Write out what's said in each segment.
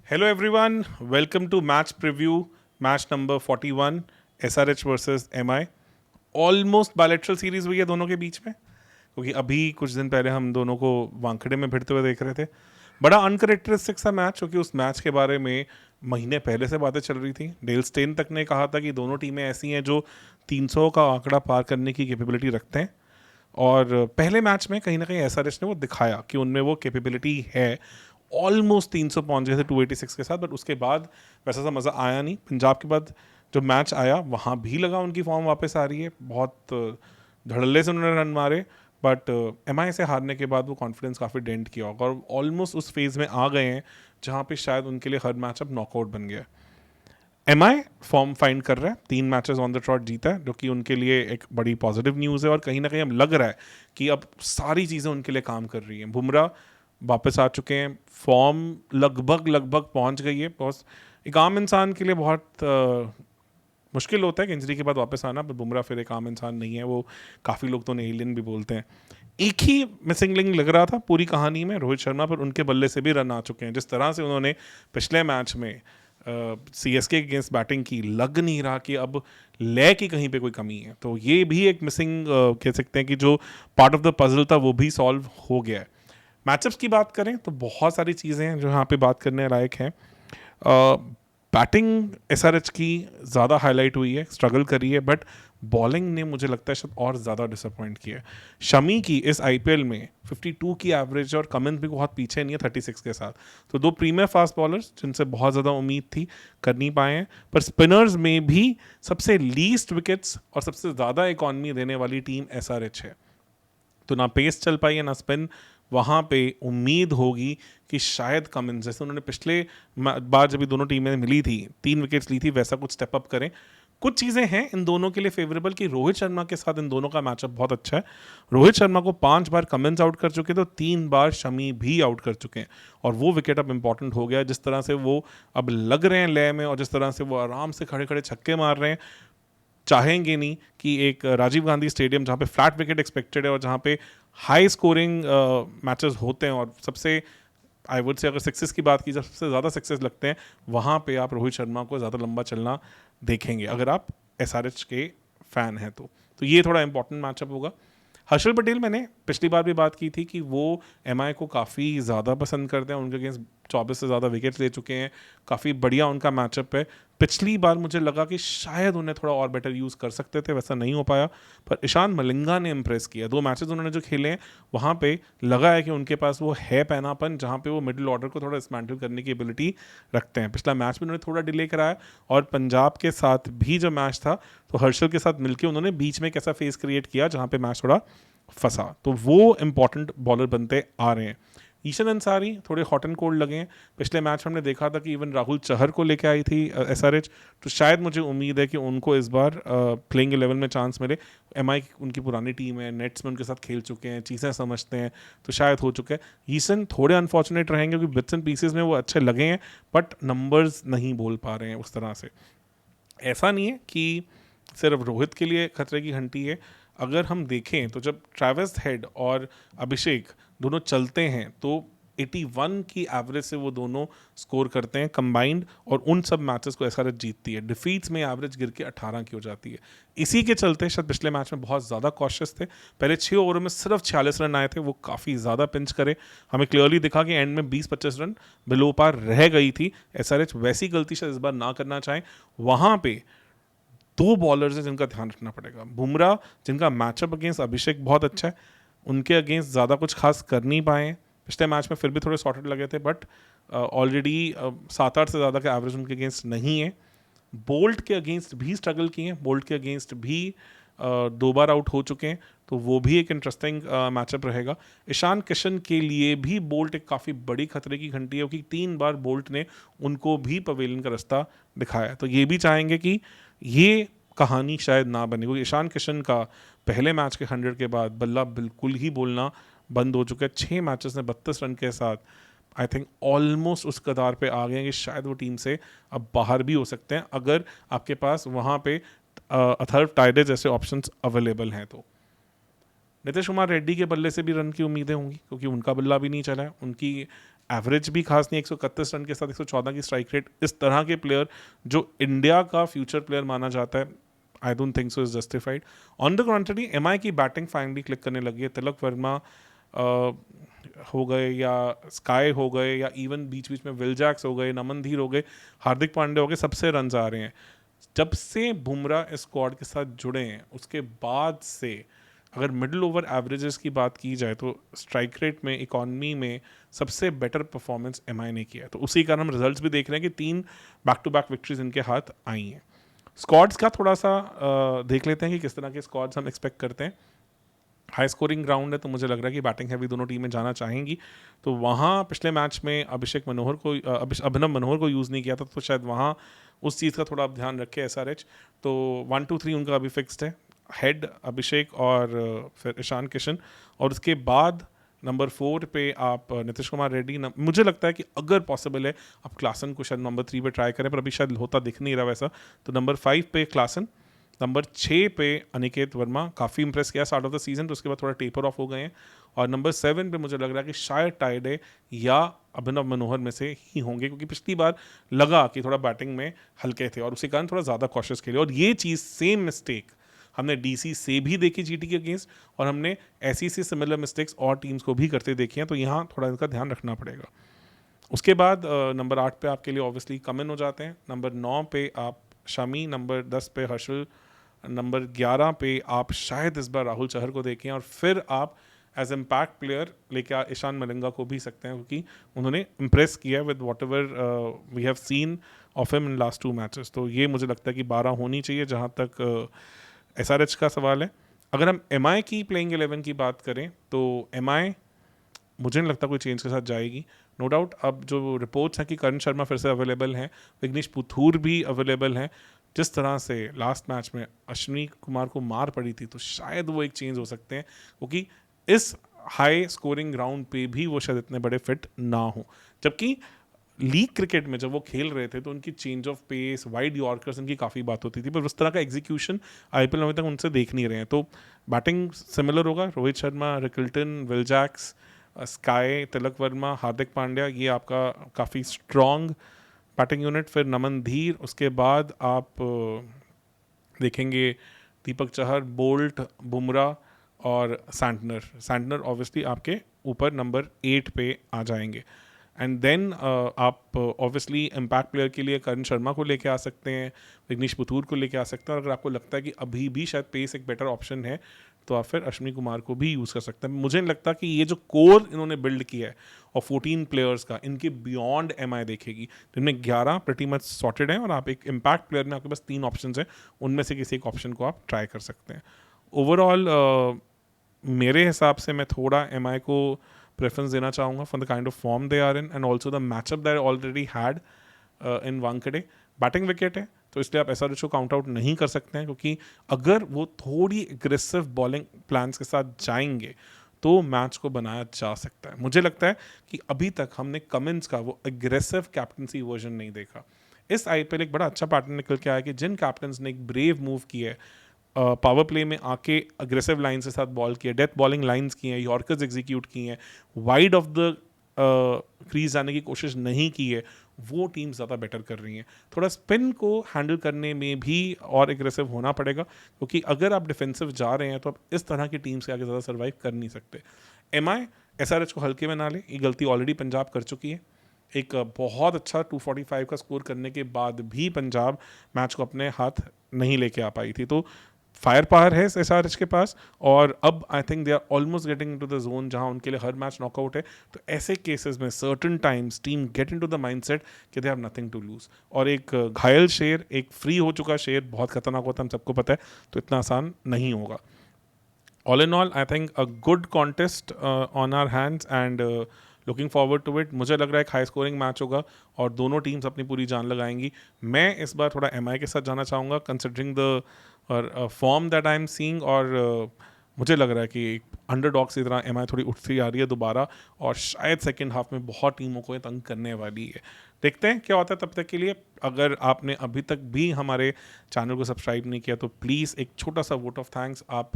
Hello everyone, welcome to match preview, match number 41, SRH versus MI। Almost bilateral series हुई है दोनों के बीच में, क्योंकि अभी कुछ दिन पहले हम दोनों को वानखेड़े में भिड़ते हुए देख रहे थे। बड़ा अनकरेक्टरिस्टिक सा मैच, क्योंकि उस मैच के बारे में महीने पहले से बातें चल रही थी। डेल स्टेन तक ने कहा था कि दोनों टीमें ऐसी हैं जो 300 का आंकड़ा पार करने की कैपेबिलिटी रखते हैं, और पहले मैच में कहीं ना कहीं एसआरएच ने वो दिखाया कि उनमें वो कैपेबिलिटी है। ऑलमोस्ट 300 पहुंच गए थे 286 के साथ, बट उसके बाद वैसा सा मज़ा आया नहीं। पंजाब के बाद जो मैच आया वहाँ भी लगा उनकी फॉर्म वापस आ रही है, बहुत धड़ल्ले से उन्होंने रन मारे, बट एमआई से हारने के बाद वो कॉन्फिडेंस काफ़ी डेंट किया होगा और ऑलमोस्ट उस फेज़ में आ गए हैं जहाँ पे शायद उनके लिए हर मैच अब नॉकआउट बन गया है। एमआई फॉर्म फाइंड कर रहा है, 3 मैचेस ऑन द ट्रॉट जीता है, जो कि उनके लिए एक बड़ी पॉजिटिव न्यूज़ है, और कहीं ना कहीं अब लग रहा है कि अब सारी चीज़ें उनके लिए काम कर रही हैं। बुमराह वापस आ चुके हैं, फॉर्म लगभग लगभग पहुंच गई है। बहुत एक आम इंसान के लिए बहुत मुश्किल होता है कि इंजरी के बाद वापस आना, पर बुमराह फिर एक आम इंसान नहीं है, वो काफ़ी लोग तो उन्हें एलियन भी बोलते हैं। एक ही मिसिंग लिंक लग रहा था पूरी कहानी में, रोहित शर्मा, पर उनके बल्ले से भी रन आ चुके हैं। जिस तरह से उन्होंने पिछले मैच में सीएसके के अगेंस्ट बैटिंग की, लग नहीं रहा कि अब लय की कहीं पे कोई कमी है। तो ये भी एक मिसिंग कह सकते हैं कि जो पार्ट ऑफ द पजल था वो भी सॉल्व हो गया है। मैचअप्स की बात करें तो बहुत सारी चीज़ें हैं जो यहाँ पे बात करने लायक हैं। बैटिंग एसआरएच की ज़्यादा हाईलाइट हुई है, स्ट्रगल करी है, बट बॉलिंग ने मुझे लगता है शायद और ज़्यादा डिसअपॉइंट किया है। शमी की इस आईपीएल में 52 की एवरेज, और कमिंस भी बहुत पीछे नहीं है 36 के साथ। तो दो प्रीमियर फास्ट बॉलर्स जिनसे बहुत ज़्यादा उम्मीद थी, कर नहीं पाए हैं। पर स्पिनर्स में भी सबसे लीस्ट विकेट्स और सबसे ज़्यादा इकॉनमी देने वाली टीम एसआरएच है। तो ना पेस चल पाई है ना स्पिन। वहाँ पे उम्मीद होगी कि शायद कमिंस, जैसे उन्होंने पिछले बार जब ये दोनों टीमें मिली थी 3 विकेट्स ली थी, वैसा कुछ स्टेप अप करें। कुछ चीज़ें हैं इन दोनों के लिए फेवरेबल कि रोहित शर्मा के साथ इन दोनों का मैचअप बहुत अच्छा है। रोहित शर्मा को 5 बार कमिंस आउट कर चुके, तो 3 बार शमी भी आउट कर चुके हैं, और वो विकेट अब इंपॉर्टेंट हो गया। जिस तरह से वो अब लग रहे हैं लय में, और जिस तरह से वो आराम से खड़े खड़े छक्के मार रहे हैं, चाहेंगे नहीं कि एक राजीव गांधी स्टेडियम जहाँ पे फ्लैट विकेट एक्सपेक्टेड है और जहाँ पे हाई स्कोरिंग मैचेस होते हैं, और सबसे आई वुड से अगर सक्सेस की बात की जाए सबसे ज़्यादा सक्सेस लगते हैं, वहाँ पे आप रोहित शर्मा को ज़्यादा लंबा चलना देखेंगे अगर आप एसआरएच के फ़ैन हैं तो ये थोड़ा इंपॉर्टेंट मैचअप होगा। हर्षल पटेल, मैंने पिछली बार भी बात की थी कि वो एमआई को काफ़ी ज़्यादा पसंद करते हैं, उनके अगेंस्ट 24 से ज़्यादा विकेट्स ले चुके हैं, काफ़ी बढ़िया उनका मैचअप है। पिछली बार मुझे लगा कि शायद उन्हें थोड़ा और बेटर यूज़ कर सकते थे, वैसा नहीं हो पाया, पर ईशान मलिंगा ने इम्प्रेस किया। 2 मैचेस उन्होंने जो खेले हैं वहाँ पे लगा है कि उनके पास वो है पैनापन, जहाँ पे वो मिडिल ऑर्डर को थोड़ा डिसमेंटल करने की एबिलिटी रखते हैं। पिछला मैच में उन्होंने थोड़ा डिले कराया, और पंजाब के साथ भी जो मैच था तो हर्षल के साथ मिलकर उन्होंने बीच में एक ऐसा फेस क्रिएट किया जहाँ पे मैच थोड़ा फंसा। तो वो इंपॉर्टेंट बॉलर बनते आ रहे हैं। ईशान अंसारी थोड़े हॉट एंड कोल्ड लगे हैं। पिछले मैच में हमने देखा था कि इवन राहुल चहर को लेके आई थी एसआरएच, तो शायद मुझे उम्मीद है कि उनको इस बार प्लेइंग 11 में चांस मिले। एमआई उनकी पुरानी टीम है, नेट्स में उनके साथ खेल चुके हैं, चीज़ें समझते हैं, तो शायद हो चुका है। ईशान थोड़े अनफॉर्चुनेट रहेंगे क्योंकि बिट्स एंड पीसेस में वो अच्छे लगे हैं, बट नंबर्स नहीं बोल पा रहे हैं उस तरह से। ऐसा नहीं है कि सिर्फ रोहित के लिए खतरे की घंटी है। अगर हम देखें तो जब ट्रैविस हेड और अभिषेक दोनों चलते हैं तो 81 की एवरेज से वो दोनों स्कोर करते हैं कंबाइंड, और उन सब मैचेस को एसआरएच जीतती है। डिफीट्स में एवरेज गिर के 18 की हो जाती है। इसी के चलते शायद पिछले मैच में बहुत ज़्यादा कॉशियस थे। पहले 6 ओवर में सिर्फ 46 रन आए थे, वो काफ़ी ज़्यादा पिंच करे। हमें क्लियरली दिखा कि एंड में 20-25 रन बिलो पार रह गई थी। एसआरएच वैसी गलती शायद इस बार ना करना चाहें। वहाँ पे 2 बॉलर्स हैं जिनका ध्यान रखना पड़ेगा। बुमराह, जिनका मैचअप अगेंस्ट अभिषेक बहुत अच्छा है, उनके अगेंस्ट ज़्यादा कुछ खास कर नहीं पाए। पिछले मैच में फिर भी थोड़े सॉर्टेड लगे थे, बट ऑलरेडी 7-8 से ज़्यादा का एवरेज उनके अगेंस्ट नहीं है। बोल्ट के अगेंस्ट भी स्ट्रगल किए हैं, बोल्ट के अगेंस्ट भी 2 बार आउट हो चुके हैं, तो वो भी एक इंटरेस्टिंग मैचअप रहेगा। ईशान किशन के लिए भी बोल्ट एक काफ़ी बड़ी खतरे की घंटी है, क्योंकि 3 बार बोल्ट ने उनको भी पवेलियन का रास्ता दिखाया। तो ये भी चाहेंगे कि ये कहानी शायद ना बने, क्योंकि ईशान किशन का पहले मैच के 100 के बाद बल्ला बिल्कुल ही बोलना बंद हो चुका है। 6 मैचेस में 32 रन के साथ आई थिंक ऑलमोस्ट उस कतार पे आ गए हैं कि शायद वो टीम से अब बाहर भी हो सकते हैं, अगर आपके पास वहाँ पे अथर्व टाइडे जैसे ऑप्शंस अवेलेबल हैं तो। नीतीश कुमार रेड्डी के बल्ले से भी रन की उम्मीदें होंगी क्योंकि उनका बल्ला भी नहीं चला है, उनकी एवरेज भी खास नहीं, 131 रन के साथ 114 की स्ट्राइक रेट। इस तरह के प्लेयर जो इंडिया का फ्यूचर प्लेयर माना जाता है, I don't think so is justified. On the contrary MI की बैटिंग फाइनली क्लिक करने लगी है। तिलक वर्मा हो गए या स्काई हो गए या इवन बीच बीच में विल जैक्स हो गए, नमन धीर हो गए, हार्दिक पांड्या हो गए, सबसे रन आ रहे हैं। जब से बुमराह इस स्क्वाड के साथ जुड़े हैं उसके बाद से अगर मिडिल ओवर एवरेजेस की बात की जाए तो स्ट्राइक रेट में, इकॉनमी में सबसे बेटर परफॉर्मेंस एमआई ने किया है। तो उसी कारण हम रिजल्ट्स भी देख रहे हैं कि 3 बैक टू बैक विक्ट्रीज इनके हाथ आई हैं। स्क्वाड्स का थोड़ा सा देख लेते हैं कि किस तरह के स्क्वाड्स हम एक्सपेक्ट करते हैं। हाई स्कोरिंग ग्राउंड है तो मुझे लग रहा है कि बैटिंग हैवी दोनों टीमें जाना चाहेंगी। तो वहाँ पिछले मैच में अभिनव मनोहर को यूज़ नहीं किया था, तो शायद वहाँ उस चीज़ का थोड़ा आप ध्यान रखें एसआरएच। तो 1 2 3 उनका अभी फिक्स्ड है, हेड अभिषेक और फिर ईशान किशन, और उसके बाद नंबर 4 पे आप नीतीश कुमार रेड्डी। मुझे लगता है कि अगर पॉसिबल है आप क्लासन को शायद नंबर 3 पे ट्राई करें, पर अभी शायद होता दिख नहीं रहा वैसा। तो नंबर 5 पे क्लासन, नंबर 6 पे अनिकेत वर्मा, काफ़ी इंप्रेस किया स्टार्ट ऑफ द सीजन, तो उसके बाद थोड़ा टेपर ऑफ हो गए हैं। और नंबर 7 पे मुझे लग रहा है कि शायद टाइडे या अभिनव मनोहर में से ही होंगे, क्योंकि पिछली बार लगा कि थोड़ा बैटिंग में हल्के थे और उसी कारण थोड़ा ज़्यादा कॉशियस खेले। और ये चीज़ सेम मिस्टेक हमने डीसी से भी देखी जीटी के अगेंस्ट, और हमने ऐसी सी सिमिलर मिस्टेक्स और टीम्स को भी करते देखी हैं, तो यहाँ थोड़ा इनका ध्यान रखना पड़ेगा। उसके बाद नंबर 8 पे आपके लिए ऑब्वियसली कमिन हो जाते हैं, नंबर 9 पे आप शमी, नंबर 10 पे हर्षल, नंबर 11 पे आप शायद इस बार राहुल चहर को देखें, और फिर आप एज इम्पैक्ट प्लेयर लेके ईशान मलिंगा को भी सकते हैं, क्योंकि उन्होंने इम्प्रेस किया with whatever we have seen of him in last 2 matches. तो ये मुझे लगता है कि 12 होनी चाहिए जहाँ तक एसआरएच का सवाल है। अगर हम एमआई की प्लेइंग 11 की बात करें तो एमआई मुझे नहीं लगता कोई चेंज के साथ जाएगी। नो डाउट अब जो रिपोर्ट्स हैं कि करण शर्मा फिर से अवेलेबल हैं, विग्नेश पुथूर भी अवेलेबल हैं, जिस तरह से लास्ट मैच में अश्विनी कुमार को मार पड़ी थी, तो शायद वो एक चेंज हो सकते हैं, क्योंकि इस हाई स्कोरिंग ग्राउंड पे भी वो शायद इतने बड़े फिट ना हो। जबकि लीग क्रिकेट में जब वो खेल रहे थे तो उनकी change of pace, wide yorkers, इनकी काफ़ी बात होती थी, पर उस तरह का एग्जीक्यूशन आईपीएल में अभी तक उनसे देख नहीं रहे हैं। तो बैटिंग सिमिलर होगा, Rohit Sharma, Rickelton, Will Jacks, Sky, Tilak Varma, Hardik Pandya, ये आपका काफ़ी स्ट्रॉन्ग बैटिंग यूनिट। फिर नमन धीर, उसके बाद आप देखेंगे दीपक चहर, बोल्ट, बुमराह और सैंटनर ऑब्वियसली आपके ऊपर नंबर 8 पे आ जाएंगे। एंड देन आप ऑब्वियसली इम्पैक्ट प्लेयर के लिए करण शर्मा को लेके आ सकते हैं, विग्नेश पुथूर को लेके आ सकते हैं, और अगर आपको लगता है कि अभी भी शायद पेस एक बेटर ऑप्शन है तो आप फिर अश्विनी कुमार को भी यूज़ कर सकते हैं। मुझे नहीं लगता कि ये जो कोर इन्होंने बिल्ड किया है और 14 प्लेयर्स का, इनके बियॉन्ड एमआई देखेगी, जिनमें 11 प्रटी मच सॉर्टेड हैं, और आप एक इम्पैक्ट प्लेयर में आपके पास 3 ऑप्शन हैं, उनमें से किसी एक ऑप्शन को आप ट्राई कर सकते हैं। ओवरऑल मेरे हिसाब से मैं थोड़ा एमआई को प्रेफरेंस देना चाहूँगा for the kind of form they are in, and also the matchup that already had in Wankhede. Batting wicket है तो इसलिए आप एसआरएच को काउंट आउट नहीं कर सकते हैं, क्योंकि अगर वो थोड़ी एग्रेसिव बॉलिंग प्लान्स के साथ जाएंगे तो मैच को बनाया जा सकता है। मुझे लगता है कि अभी तक हमने कमिंस का वो एग्रेसिव कैप्टनसी वर्जन नहीं देखा। इस आईपीएल एक बड़ा अच्छा पैटर्न निकल के आया कि जिन कैप्टन्स ने एक ब्रेव मूव किया है, पावर प्ले में आके अग्रेसिव लाइन के साथ बॉल किया, डेथ बॉलिंग लाइंस की हैं, यॉर्कर्स एग्जीक्यूट की हैं, वाइड ऑफ द क्रीज जाने की कोशिश नहीं की है, वो टीम ज़्यादा बेटर कर रही हैं। थोड़ा स्पिन को हैंडल करने में भी और एग्रेसिव होना पड़ेगा, क्योंकि अगर आप डिफेंसिव जा रहे हैं तो आप इस तरह की टीम से आगे ज़्यादा सर्वाइव कर नहीं सकते। एमआई एसआरएच को हल्के में ना ले, ये गलती ऑलरेडी पंजाब कर चुकी है। एक बहुत अच्छा 245 का स्कोर करने के बाद भी पंजाब मैच को अपने हाथ नहीं लेके आ पाई थी। तो फायर पावर है एसआरएच के पास, और अब I think they are almost getting into the zone जहां उनके लिए हर मैच नॉकआउट है। तो ऐसे केसेस में certain times team get into the mindset कि they have nothing to lose, और एक घायल शेर, एक फ्री हो चुका शेर बहुत खतरनाक होता है, हम सबको पता है, तो इतना आसान नहीं होगा। All in all I think a good contest on our hands, and looking forward to it. मुझे लग रहा है एक हाई स्कोरिंग मैच होगा और दोनों टीम्स अपनी पूरी जान लगाएंगी। मैं इस बार थोड़ा एमआई के साथ जाना चाहूँगा considering the form that I am seeing, और मुझे लग रहा है कि अंडरडॉग्स की तरह एमआई थोड़ी उठती आ रही है दोबारा, और शायद सेकेंड हाफ में बहुत टीमों को ये तंग करने वाली है। देखते हैं क्या होता है। तब तक के लिए अगर आपने अभी तक भी हमारे चैनल को सब्सक्राइब नहीं किया तो प्लीज़ एक छोटा सा वोट ऑफ थैंक्स आप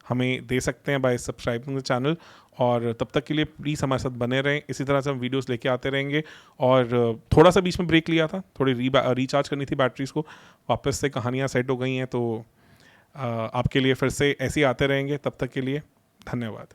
हमें दे सकते हैं बाय सब्सक्राइबिंग द चैनल। और तब तक के लिए प्लीज़ हमारे साथ बने रहें, इसी तरह से हम वीडियोस लेके आते रहेंगे। और थोड़ा सा बीच में ब्रेक लिया था, थोड़ी रिचार्ज करनी थी बैटरीज को, वापस से कहानियाँ सेट हो गई हैं, तो आपके लिए फिर से ऐसे ही आते रहेंगे। तब तक के लिए धन्यवाद।